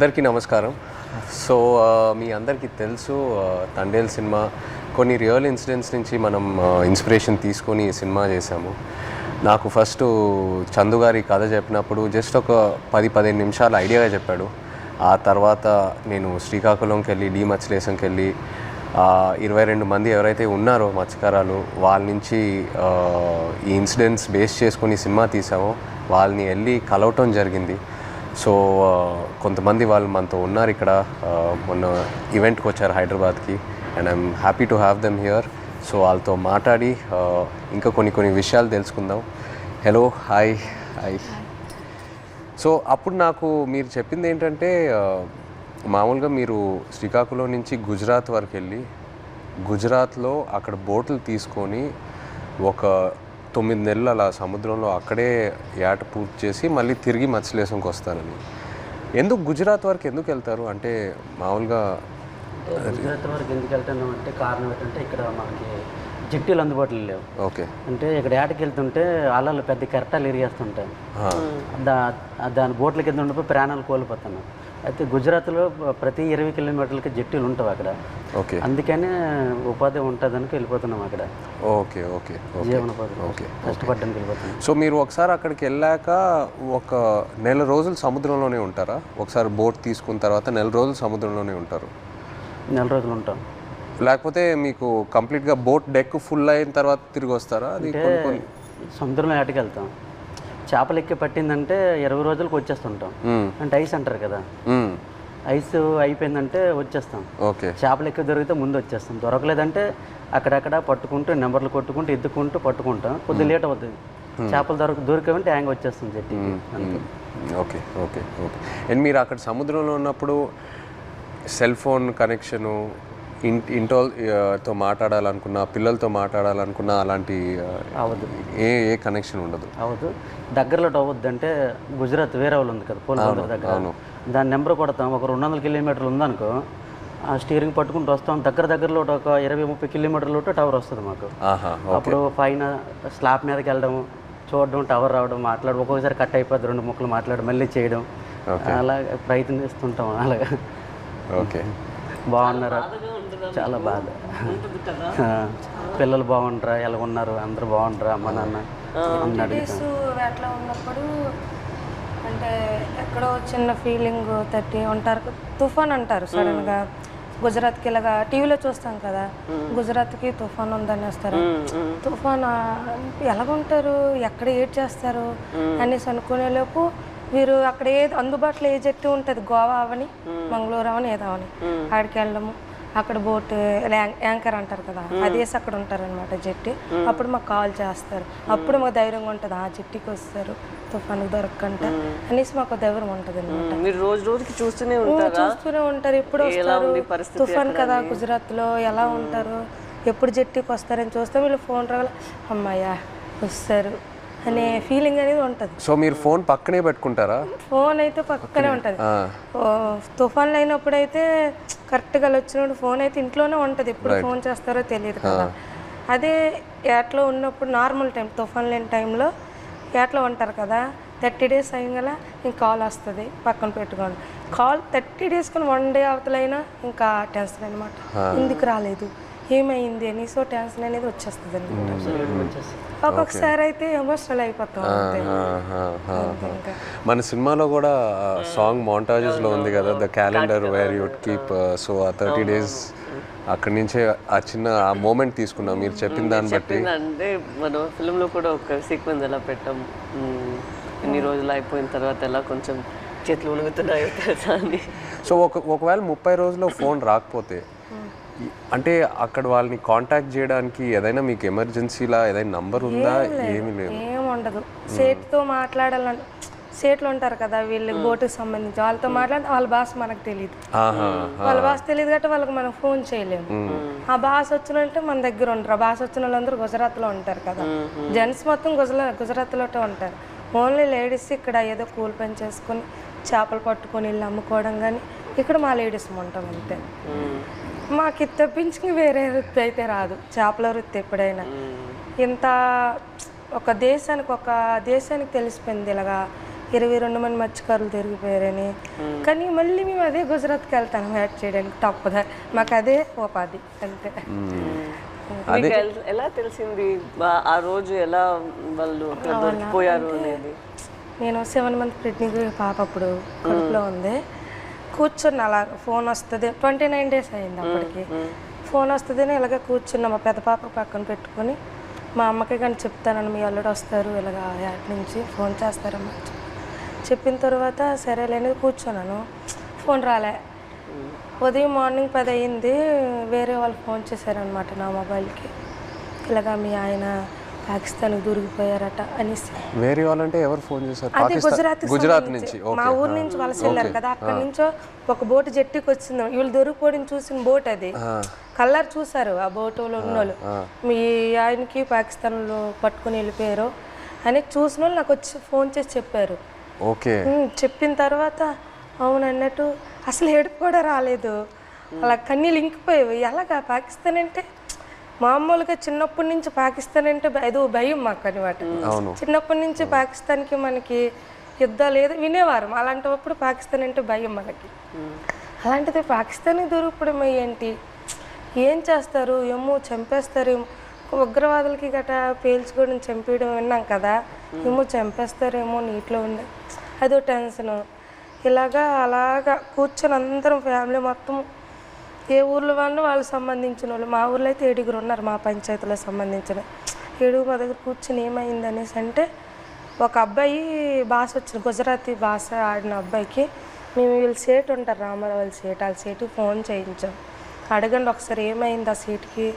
అందరికీ నమస్కారం. సో మీ అందరికీ తెలుసు తండేల్ సినిమా కొన్ని రియల్ ఇన్సిడెంట్స్ నుంచి మనం ఇన్స్పిరేషన్ తీసుకొని ఈ సినిమా చేశాము. నాకు ఫస్ట్ చందు గారి కథ చెప్పినప్పుడు జస్ట్ ఒక 10-15 నిమిషాలు ఐడియాగా చెప్పాడు. ఆ తర్వాత నేను శ్రీకాకుళంకి వెళ్ళి మత్స్యలేశంకి వెళ్ళి 22 మంది ఎవరైతే ఉన్నారో మత్స్యకారాలు వాళ్ళ నుంచి ఈ ఇన్సిడెంట్స్ బేస్ చేసుకొని సినిమా తీసామో వాళ్ళని వెళ్ళి కలవటం జరిగింది. సో కొంతమంది వాళ్ళు మనతో ఉన్నారు ఇక్కడ, మొన్న ఈవెంట్కి వచ్చారు హైదరాబాద్కి, and I'm happy to have them here. So వాళ్ళతో మాట్లాడి ఇంకా కొన్ని విషయాలు తెలుసుకుందాం. Hello, hi. సో అప్పుడు నాకు మీరు చెప్పింది ఏంటంటే మామూలుగా మీరు శ్రీకాకుళం నుంచి గుజరాత్ వరకు వెళ్ళి గుజరాత్లో అక్కడ బోట్లు తీసుకొని ఒక 9 నెలలు అలా సముద్రంలో అక్కడే ఏట పూర్తి చేసి మళ్ళీ తిరిగి మత్స్యలేశంకి వస్తారని. ఎందుకు గుజరాత్ వరకు ఎందుకు వెళ్తారు? అంటే మామూలుగా గుజరాత్ వరకు ఎందుకు వెళ్తున్నాం అంటే కారణం ఏంటంటే ఇక్కడ మనకి జట్టీలు అందుబాటులో లేవు. ఓకే. అంటే ఇక్కడ ఏటకి వెళ్తుంటే అలలు పెద్ద కెరటాలు ఇరిగేస్తుంటాయి, దాని బోట్ల కింద ఉండిపోయి ప్రాణాలు కోల్పోతున్నాం. అయితే గుజరాత్లో ప్రతి 20 కిలోమీటర్లకి జట్టీలు ఉంటావు అక్కడ. ఓకే. అందుకనే ఉపాధి ఉంటుందని వెళ్ళిపోతున్నాం అక్కడ. ఓకే ఓకే జీవనోపాధి. ఓకే. కష్టపడ్డానికి వెళ్ళిపోతున్నాం. సో మీరు ఒకసారి అక్కడికి వెళ్ళాక ఒక నెల రోజులు సముద్రంలోనే ఉంటారా? ఒకసారి బోట్ తీసుకున్న తర్వాత నెల రోజులు సముద్రంలోనే ఉంటారు? నెల రోజులు ఉంటాం. లేకపోతే మీకు కంప్లీట్గా బోట్ డెక్ ఫుల్ అయిన తర్వాత తిరిగి వస్తారా? అది సముద్రంలో ఏటకి వెళ్తాం. చేపలు ఎక్కి పట్టిందంటే 20 రోజులకు వచ్చేస్తుంటాం. అంటే ఐస్ అంటారు కదా, ఐస్ అయిపోయిందంటే వచ్చేస్తాం. ఓకే. చేపలు ఎక్కువ దొరికితే ముందు వచ్చేస్తాం, దొరకలేదంటే అక్కడక్కడ పట్టుకుంటూ నెంబర్లు కొట్టుకుంటూ ఎత్తుకుంటూ పట్టుకుంటాం. కొద్దిగా లేట్ అవుతుంది. చేపలు దొరికేవంటే హ్యాంగ్ వచ్చేస్తుంది చెట్టు. Okay okay okay. అండ్ మీరు అక్కడ సముద్రంలో ఉన్నప్పుడు సెల్ ఫోన్ కనెక్షను, ఇంటితో మాట్లాడాలనుకున్నా, పిల్లలతో మాట్లాడాలనుకున్నా అలాంటి అవద్దు, ఏ కనెక్షన్ ఉండదు? అవద్దు. దగ్గరలో అవద్దు. అంటే గుజరాత్ వేరే వాళ్ళు ఉంది కదా పోలీసు దగ్గర, దాని నెంబర్ కొడతాం. ఒక 200 కిలోమీటర్లు ఉందనుకో, ఆ స్టీరింగ్ పట్టుకుంటూ వస్తాం. దగ్గరలో ఒక 20-30 కిలోమీటర్లు టవర్ వస్తుంది మాకు. అప్పుడు పైన స్లాబ్ మీదకి వెళ్ళడం, చూడడం, టవర్ రావడం, మాట్లాడడం. ఒక్కొక్కసారి కట్ అయిపోద్ది, 2 ముక్కలు మాట్లాడడం, మళ్ళీ చేయడం, అలా ప్రయత్నిస్తుంటాం. అలాగా. ఓకే. బాగున్నారా? చాలా బాధ. పిల్లలు బాగుంటారా, ఎలా ఉన్నారు, అందరూ బాగుంటారా, అమ్మ నాన్న అన్నాడు. అట్లా ఉన్నప్పుడు అంటే ఎక్కడో చిన్న ఫీలింగ్ తట్టి ఉంటారు. తుఫాన్ అంటారు సడన్గా. గుజరాత్కి ఇలాగా టీవీలో చూస్తాం కదా, గుజరాత్కి తుఫాన్ ఉందని వస్తారు. తుఫాన్ ఎలాగుంటారు, ఎక్కడ ఏడ్ చేస్తారు అనేసి అనుకునేలోపు వీరు అక్కడ ఏది అందుబాటులో ఏ జట్టు ఉంటుంది, గోవా అవని మంగళూరు అవని ఏదో అవని, ఆడికి వెళ్ళడము. అక్కడ బోట్ యాంకర్ అంటారు కదా, అదేసి అక్కడ ఉంటారనమాట జట్టి. అప్పుడు మాకు కాల్ చేస్తారు. అప్పుడు మాకు ధైర్యంగా ఉంటుంది, ఆ జట్టికి వస్తారు తుఫాను దొరకకంట అనేసి మాకు ధైర్యం ఉంటుంది అనమాట. చూస్తూనే ఉంటారు ఎప్పుడు వస్తారు తుఫాన్ కదా గుజరాత్లో, ఎలా ఉంటారు, ఎప్పుడు జట్టికి వస్తారని చూస్తే వీళ్ళు ఫోన్ రావాలి, అమ్మాయ్యా వస్తారు అనే ఫీలింగ్ అనేది ఉంటుంది. సో మీరు ఫోన్ పక్కనే పెట్టుకుంటారా? ఫోన్ అయితే పక్కనే ఉంటుంది. తుఫాన్లు అయినప్పుడు అయితే కరెక్ట్గా వచ్చినప్పుడు ఫోన్ అయితే ఇంట్లోనే ఉంటుంది, ఎప్పుడు ఫోన్ చేస్తారో తెలియదు కదా. అదే ఏట్లో ఉన్నప్పుడు నార్మల్ టైం, తుఫాన్ లేని టైంలో ఏట్లో ఉంటారు కదా, 30 డేస్ అయ్యగల ఇంక కాల్ వస్తుంది, పక్కన పెట్టుకోండి. కాల్ 30 డేస్ కానీ 1 డే అవతలైనా ఇంకా టెన్షన్ అనమాట, ఎందుకు రాలేదు, ఏమైంది అని. సో టెన్షన్ అనేది వచ్చేస్తుంది అనమాట. ఒక్కొక్కసారి అయితే ఎమోషనల్ అయిపోతాం. మన సినిమాలో కూడా సాంగ్ మోంటాజెస్లో ఉంది కదా, the calendar where you'd keep. So ఆ 30 డేస్ అక్కడి నుంచే ఆ చిన్న ఆ మూమెంట్ తీసుకున్నాం మీరు చెప్పిన దాన్ని బట్టి. అంటే మనం ఫిల్మ్లో కూడా ఒక సీక్వెన్స్ ఎలా పెట్టాం, ఎన్ని రోజులు అయిపోయిన తర్వాత ఎలా కొంచెం చేతులు ఉణుగుతున్నాయో తెలుసా అని. సో ఒకవేళ 30 రోజుల్లో ఫోన్ రాకపోతే అంటే అక్కడ వాళ్ళని కాంటాక్ట్ చేయడానికి ఏదైనా మీకు ఎమర్జెన్సీలా ఏదైనా నంబర్ ఉందా? ఏమీ లేదు, ఏముండదు. సేట్తో మాట్లాడాలని, సేట్లు ఉంటారు కదా వీళ్ళకి బోటుకి సంబంధించి, వాళ్ళతో మాట్లాడితే వాళ్ళ భాష మనకు తెలియదు, వాళ్ళ భాష తెలియదు కాబట్టి వాళ్ళకి మనం ఫోన్ చేయలేము. ఆ భాష వచ్చినంటే మన దగ్గర ఉంటారు. ఆ భాష వచ్చిన వాళ్ళందరూ గుజరాత్లో ఉంటారు కదా, జెంట్స్ మొత్తం గుజరాత్లో ఉంటారు. ఓన్లీ లేడీస్ ఇక్కడ ఏదో కూలి పని చేసుకొని చేపలు పట్టుకొని వెళ్ళి అమ్ముకోవడం, కానీ ఇక్కడ మా లేడీస్ ఉంటాం అంతే. మాకు ఇది తప్పించి వేరే వృత్తి అయితే రాదు, చేపల వృత్తి. ఎప్పుడైనా ఇంత ఒక దేశానికి తెలిసిపోయింది ఇలాగా 22 మంది మత్స్యకారులు తిరిగిపోయారని. కానీ మళ్ళీ మేము అదే గుజరాత్కి వెళ్తాను యాడ్ చేయడానికి తప్పదా, మాకు అదే ఉపాధి అంతే. మీకు ఎలా తెలిసింది ఆ రోజు ఎలా వాళ్ళు అక్కడ దొరికిపోయారు అనేది? నేను 7 మంత్ ప్రెగ్నెంట్ పాప అప్పుడు కడుపులో ఉంది. కూర్చున్న అలా ఫోన్ వస్తుంది, 29 days అయింది అప్పటికి. ఫోన్ వస్తుందని ఇలాగ కూర్చున్న మా పెద్ద పాప పక్కన పెట్టుకొని మా అమ్మకి కానీ చెప్తానని మీ అల్లుడు వస్తారు ఇలాగ యాడ్ నుంచి ఫోన్ చేస్తారమ్మా చెప్పిన తర్వాత సరేలేని కూర్చున్నాను. ఫోన్ రాలే. ఉదయం మార్నింగ్ 10 అయింది, వేరే వాళ్ళు ఫోన్ చేశారనమాట నా మొబైల్కి, ఇలాగా మీ ఆయన పాకిస్తాన్కి దూరికిపోయారట అనేసి. వేరే వాళ్ళంటే ఎవరు ఫోన్ చేశారు? అది గుజరాత్ నుంచి, మా ఊరు నుంచి వలస వెళ్ళారు కదా, అక్కడి నుంచో ఒక బోటు జట్టికి వచ్చింది. వీళ్ళు దొరికిపోవడం చూసిన బోట్ అది, కలర్ చూసారు ఆ బోటులో ఉన్నోళ్ళు, మీ ఆయనకి పాకిస్తాన్లో పట్టుకుని వెళ్ళిపోయారు అని చూసిన వాళ్ళు నాకు వచ్చి ఫోన్ చేసి చెప్పారు. ఓకే. చెప్పిన తర్వాత అవును అన్నట్టు అసలు ఏడుపు కూడా రాలేదు, అలా కన్నీళ్ళు ఇంకిపోయేవి. ఎలాగా పాకిస్తాన్ అంటే మామూలుగా చిన్నప్పటి నుంచి పాకిస్తాన్ అంటే ఏదో భయం మాకు అనమాట. చిన్నప్పటి నుంచి పాకిస్తాన్కి మనకి యుద్ధాలు ఏదో వినేవారు, అలాంటప్పుడు పాకిస్తాన్ అంటే భయం మనకి. అలాంటిది పాకిస్తాన్కి దొరికిపోవడం ఏంటి, ఏం చేస్తారు ఏమో, చంపేస్తారేమో, ఉగ్రవాదులకి గట్రా పేల్చుకోవడం చంపేయడం విన్నాం కదా, ఏమో చంపేస్తారేమో నీటిలో ఉంది, అదో టెన్షను. అలాగా కూర్చొని అందరం ఫ్యామిలీ మొత్తం ఏ ఊర్లో వాళ్ళకి సంబంధించిన వాళ్ళు, మా ఊర్లో అయితే 7 ఉన్నారు మా పంచాయతీలో సంబంధించిన 7 మా దగ్గర కూర్చొని ఏమైంది అనేసి అంటే, ఒక అబ్బాయి భాష వచ్చింది, గుజరాతీ భాష ఆడిన అబ్బాయికి మేము వీళ్ళు సేటు ఉంటారు రామారావు వాళ్ళ సేటు, వాళ్ళ సేటుకి ఫోన్ చేయించాం. అడగండి ఒకసారి ఏమైంది ఆ సీట్కి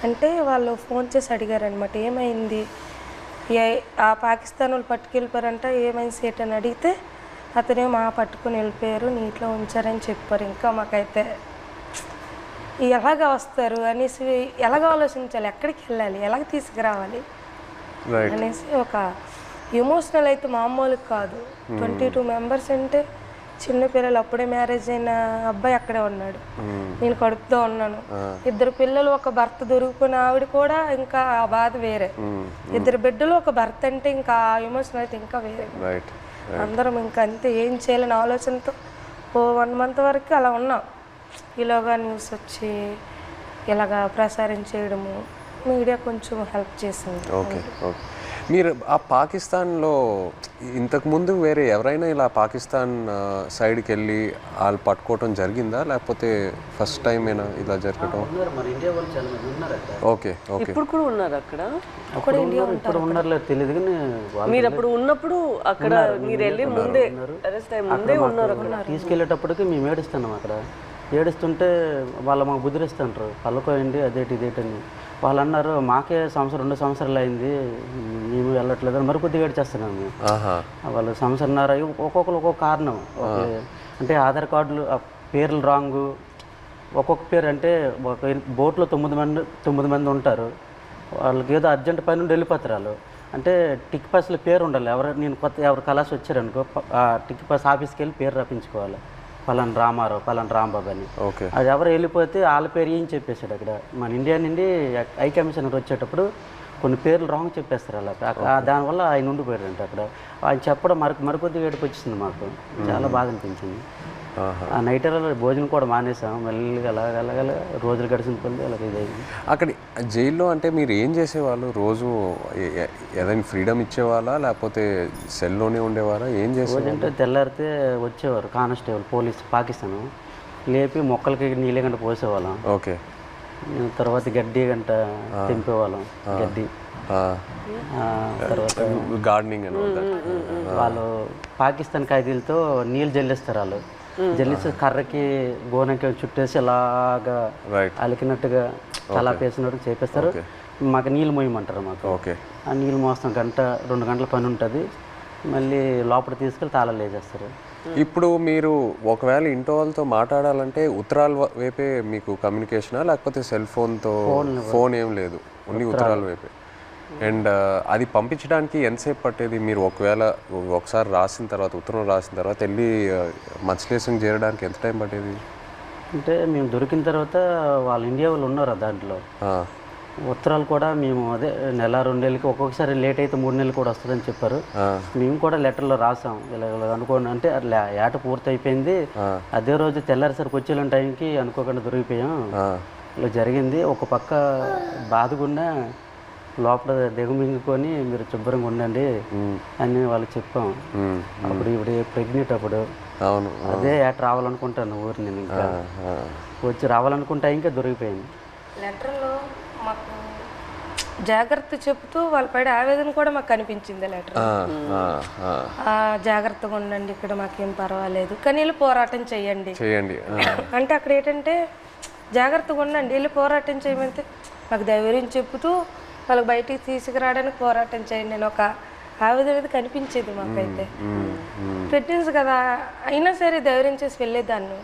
అంటే, వాళ్ళు ఫోన్ చేసి అడిగారనమాట ఏమైంది, ఆ పాకిస్తాన్ వాళ్ళు పట్టుకెళ్ళిపోయారంట, ఏమైంది సేట్ అని అడిగితే అతనే పట్టుకుని వెళ్ళిపోయారు, నీటిలో ఉంచారని చెప్పారు. ఇంకా మాకైతే ఎలాగ వస్తారు అనేసి, ఎలాగ ఆలోచించాలి, ఎక్కడికి వెళ్ళాలి, ఎలాగ తీసుకురావాలి అనేసి ఒక ఎమోషనల్ అయితే మామూలు కాదు. 22 మెంబర్స్ అంటే చిన్నపిల్లలు, అప్పుడే మ్యారేజ్ అయిన అబ్బాయి అక్కడే ఉన్నాడు, నేను కడుపుతో ఉన్నాను, 2 పిల్లలు, ఒక భర్త దొరికిపోయిన ఆవిడ కూడా ఇంకా ఆ బాధ వేరే, 2 బిడ్డలు ఒక భర్త అంటే ఇంకా ఆ ఎమోషన్ అయితే ఇంకా వేరే. అందరం ఇంకా అంతే, ఏం చేయాలని ఆలోచనతో 1 month వరకు అలా ఉన్నాం. ఇలాగా న్యూస్ వచ్చి ఇలాగా ప్రసారం చేయడము, మీడియా కొంచెం హెల్ప్ చేసింది. Okay okay. మీరు ఆ పాకిస్తాన్లో ఇంతకుముందు వేరే ఎవరైనా ఇలా పాకిస్తాన్ సైడ్కి వెళ్ళి వాళ్ళు పట్టుకోవటం జరిగిందా, లేకపోతే ఫస్ట్ టైమేనా ఇలా జరగటం? Okay okay. ఇప్పుడు కూడా ఉన్నారు అక్కడ? ఇప్పుడు ఉన్నారో తెలియదు కానీ మీరు అప్పుడు ఉన్నప్పుడు అక్కడ మీరు వెళ్ళి ముందే అరెస్ట్ అయ్యి ముందే ఉన్నారు అక్కడ. తీసుకెళ్ళేటప్పటికి మేము ఏడుస్తున్నాం అక్కడ, ఏడుస్తుంటే వాళ్ళు మాకు బుద్ధిరిస్తుంటారు, పళ్ళకోయండి అదేటి ఇదేటని. వాళ్ళు అన్నారు మాకే 2 సంవత్సరాలు అయింది మేము వెళ్ళట్లేదు అని మరి కొద్దిగా ఏడ్చేస్తున్నాం మేము. వాళ్ళు సంవత్సరంన్నర, ఒక్కొక్కరు ఒక్కొక్క కారణం. అంటే ఆధార్ కార్డులు పేర్లు రాంగు, ఒక్కొక్క పేరు అంటే ఒక బోట్లో 9 మంది ఉంటారు, వాళ్ళకి ఏదో అర్జెంట్ పని నుండి వెళ్ళిపోతారు వాళ్ళు. అంటే టిక్ పాస్లో పేరు ఉండాలి, ఎవరు కలాసి వచ్చారనుకో ఆ టిక్ పాస్ ఆఫీస్కి వెళ్ళి పేరు రప్పించుకోవాలి, పలానా రామారావు పలానా రాంబాబు అని. అది ఎవరు వెళ్ళిపోతే వాళ్ళ పేరు ఏం చెప్పేశాడు అక్కడ. మన ఇండియా నుండి హై కమిషనర్ వచ్చేటప్పుడు కొన్ని పేర్లు రాంగ్ చెప్పేస్తారు అలా, దానివల్ల ఆయన ఉండిపోయారంట అక్కడ. ఆయన చెప్పడం మరికొద్దిగా ఏడుపు వచ్చింది మాకు, చాలా బాధ అనిపించింది. ఆ నైట్ భోజనం కూడా మానేసాం, మెల్లిగా అలాగ రోజులు గడిచిన కొద్ది అలాగ ఇదైంది. అక్కడ జైల్లో అంటే మీరు ఏం చేసేవాళ్ళు రోజు? ఏదైనా ఫ్రీడమ్ ఇచ్చేవాళ్ళా లేకపోతే సెల్లోనే ఉండేవారా? ఏం చేసేవాళ్ళు? అంటే తెల్లారితే వచ్చేవారు కానిస్టేబుల్ పోలీస్ పాకిస్తాన్, లేపి మొక్కలకి నీళ్ళ గంట పోసేవాళ్ళం. ఓకే. తర్వాత గడ్డి గంట తెంపేవాళ్ళం, గడ్డి. తర్వాత గార్డెనింగ్ అని వాళ్ళు పాకిస్తాన్ ఖైదీలతో నీళ్ళు జల్లిస్తారు, వాళ్ళు జల్లిసి కర్రకి గోనకి చుట్టేసి అలాగా అలికినట్టుగా చాలా పేసినట్టు చేపిస్తారు. మాకు నీళ్ళు మోయమంటారు మాకు. ఓకే. ఆ నీళ్ళు మోస్తాం, 1-2 గంటల పని ఉంటుంది, మళ్ళీ లోపల తీసుకెళ్ళి తాళాలు వేసేస్తారు. ఇప్పుడు మీరు ఒకవేళ ఇంట్లో వాళ్ళతో మాట్లాడాలంటే ఉత్తరాల వైపే మీకు కమ్యూనికేషనా, లేకపోతే సెల్ ఫోన్తో? ఫోన్ ఏం లేదు, ఓన్లీ ఉత్తరాల వైపే. అండ్ అది పంపించడానికి ఎంతసేపు పట్టేది? మీరు ఒకసారి రాసిన తర్వాత, ఉత్తరం రాసిన తర్వాత వెళ్ళి మత్స్యలేశం చేరడానికి ఎంత టైం పట్టేది? అంటే మేము దొరికిన తర్వాత వాళ్ళు ఇండియా వాళ్ళు ఉన్నారు దాంట్లో, ఉత్తరాలు కూడా మేము అదే నెల 2 నెలలకి ఒక్కొక్కసారి లేట్ అయితే 3 నెలలు కూడా వస్తుందని చెప్పారు. మేము కూడా లెటర్లో రాసాం ఇలా అనుకోండి అంటే అట్లా ఏట పూర్తి అయిపోయింది, అదే రోజు తెల్లారిసరికి వచ్చేలాంటి టైంకి అనుకోకుండా దొరికిపోయాం, ఇలా జరిగింది. ఒక పక్క బాధగుండా లోపల దిగమింగుకొని మీరు శుభ్రంగా ఉండండి అని వాళ్ళకి చెప్పాం. అప్పుడు ఇప్పుడు ప్రెగ్నెంట్ అప్పుడు అవును అదే ఏట రావాలనుకుంటాను ఊరి నేను ఇంకా వచ్చి రావాలనుకుంటే ఇంకా దొరికిపోయింది. లెటర్లో మాకు జాగ్రత్త చెప్తూ వాళ్ళ పడే ఆవేదన కూడా మాకు కనిపించింది లెటర్. జాగ్రత్తగా ఉండండి, ఇక్కడ మాకేం పర్వాలేదు, కానీ వెళ్ళి పోరాటం చేయండి. అంటే అక్కడ ఏంటంటే జాగ్రత్తగా ఉండండి, వెళ్ళి పోరాటం చేయమంటే మాకు ధైర్యం చెప్తూ వాళ్ళకి బయటికి తీసుకురావడానికి పోరాటం చేయండి అని ఒక ఆవేదన అనేది కనిపించేది మాకైతే. ప్రెగ్నెన్సీ కదా అయినా సరే ధైర్యం చేసి వెళ్ళేదాన్ని.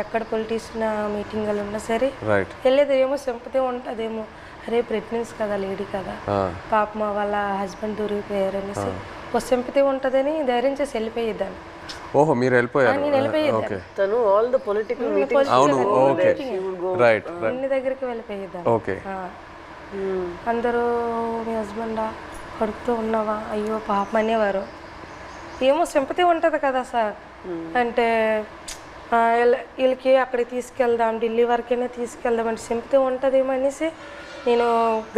ఎక్కడ పొలిటీషియన్ మీటింగ్లు ఉన్నా సరే వెళ్ళేది. ఏమో సింపతి ఉంటుందేమో, అరే ప్రెగ్నెన్సీ కదా, లేడీ కదా, పాప వాళ్ళ హస్బెండ్ దొరికిపోయారు అనేసి ఒక సింపతి ఉంటుందని ధైర్యం చేసి వెళ్ళిపోయేదాన్ని. ఓహో మీరు వెళ్ళిపోయారు. నేను వెళ్ళిపోయేదాన్ని. తను ఆల్ ద పొలిటికల్ మీటింగ్స్ అన్ని దగ్గరికి వెళ్ళిపోయేదాన్ని. అందరూ మీ హస్బెండా, కడుపుతో ఉన్నావా, అయ్యో పాపం అనేవారు. ఏమో సింపతి ఉంటుంది కదా సార్, అంటే వీళ్ళకి అక్కడికి తీసుకెళ్దాం, ఢిల్లీ వరకైనా తీసుకెళ్దాం అంటే సింపతి ఉంటుందేమో అనేసి నేను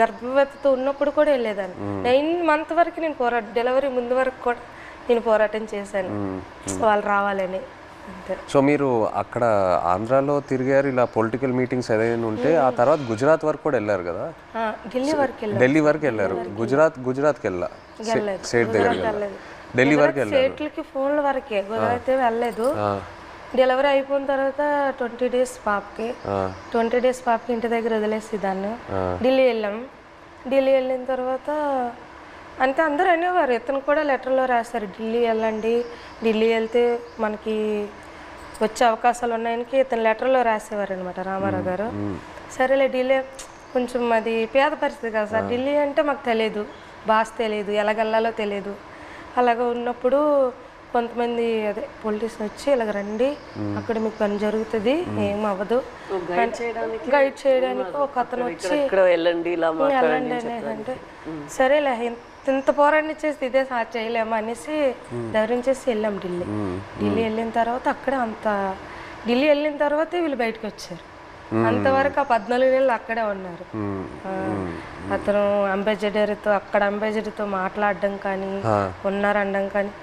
గర్భవతితో ఉన్నప్పుడు కూడా వెళ్ళేదాన్ని. 9 months వరకు నేను డెలివరీ ముందు వరకు కూడా నేను పోరాటం చేశాను వాళ్ళు రావాలని. అంతే. సో మీరు అక్కడ ఆంధ్రాలో తిరిగారు, ఇలా పొలిటికల్ మీటింగ్స్ ఏదైనా ఉంటే ఆ తర్వాత గుజరాత్ వరకు కూడా వెళ్ళారు కదా? ఢిల్లీ వరకు వెళ్ళారు. గుజరాత్కి వెళ్ళా, స్టేట్ దగ్గర ఢిల్లీ వరకు వెళ్ళారు. స్టేట్లకి ఫోన్ల వరకే, గుజరాత్ వెళ్ళలేదు. డెలివరీ అయిపోయిన తర్వాత 20 days పాపకి, 20 days పాపకి ఇంటి దగ్గర వదిలేసి దాన్ని ఢిల్లీ వెళ్ళాం. ఢిల్లీ వెళ్ళిన తర్వాత అంటే అందరూ అనేవారు, ఇతను కూడా లెటర్లో రాశారు, ఢిల్లీ వెళ్ళండి, ఢిల్లీ వెళ్తే మనకి వచ్చే అవకాశాలు ఉన్నాయని ఇతను లెటర్లో రాసేవారు అనమాట రామారావు గారు. సరేలే ఢిల్లీ కొంచెం అది పేద పరిస్థితి కదా సార్, ఢిల్లీ అంటే మాకు తెలియదు, భాష తెలియదు, ఎలాగెళ్ళాలో తెలియదు. అలాగ ఉన్నప్పుడు కొంతమంది అదే పొలిటీషియన్ వచ్చి ఇలాగ రండి, అక్కడ మీకు పని జరుగుతుంది, ఏం అవ్వదు, గైడ్ చేయడానికి ఒక అతను వచ్చి వెళ్ళండి అంటే సరేలే ఇంత పోరాటం చేసి ఇదే చేయలేము అనేసి ధైర్యం చేసి వెళ్ళాం ఢిల్లీ. ఢిల్లీ వెళ్ళిన తర్వాత అక్కడే ఢిల్లీ వెళ్ళిన తర్వాతే వీళ్ళు బయటకు వచ్చారు. అంతవరకు ఆ 14 నెలలు అక్కడే ఉన్నారు. అతను అక్కడ అంబాసిడర్తో మాట్లాడడం కానీ ఉన్నారనడం కానీ.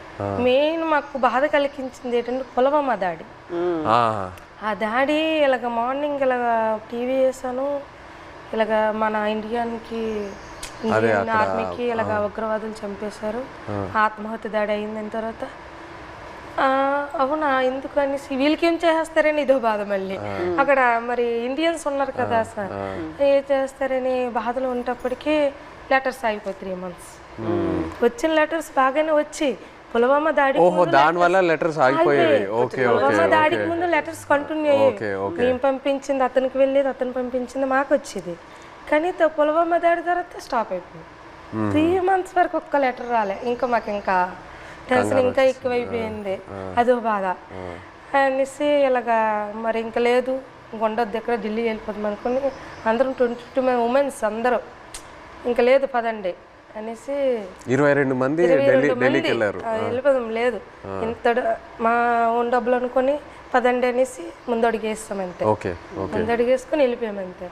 మెయిన్ మాకు బాధ కలిగించింది ఏంటంటే పుల్వామా దాడి. ఆ దాడి ఇలాగ మార్నింగ్ ఇలాగ టీవీ వేసాను, ఇలాగ మన ఇండియన్ ఆర్మీకి ఇలాగ ఉగ్రవాదులు చంపేశారు, ఆత్మహత్య దాడి అయిందని తర్వాత అవునా ఎందుకు అనేసి వీళ్ళకి ఏం చేస్తారని ఇదో బాధ. మళ్ళీ అక్కడ మరి ఇండియన్స్ ఉన్నారు కదా సార్, ఏం చేస్తారని బాధలు ఉన్నప్పటికీ లెటర్స్ ఆగిపోయి 3 months. వచ్చిన లెటర్స్ బాగానే వచ్చి పుల్వామా దాడి పుల్వామా దాడికి ముందు లెటర్స్ కంటిన్యూ అయ్యాయి. మేము పంపించింది అతనికి వెళ్ళేది, అతను పంపించింది మాకు వచ్చేది. కానీ పుల్వామా దాడి తర్వాత స్టాప్ అయిపోయింది. 3 months వరకు ఒక్క లెటర్ రాలే. ఇంకా మాకు ఇంకా టెన్షన్ ఇంకా ఎక్కువైపోయింది, అదో బాధ అనేసి ఇలాగా మరి ఇంకా లేదు ఉండొద్దు ఎక్కడ ఢిల్లీ వెళ్ళిపోతాం అనుకుని అందరం 22 ఉమెన్స్ అందరూ ఇంకా లేదు పదండి అనేసి 22 మంది వెళ్ళిపోదాం, లేదు ఇంత మా ఓన్ డబ్బులు అనుకొని పదండి అనేసి ముందడుగేస్తాం అంతే. ముందడుగేసుకొని వెళ్ళిపోయాం అంతే.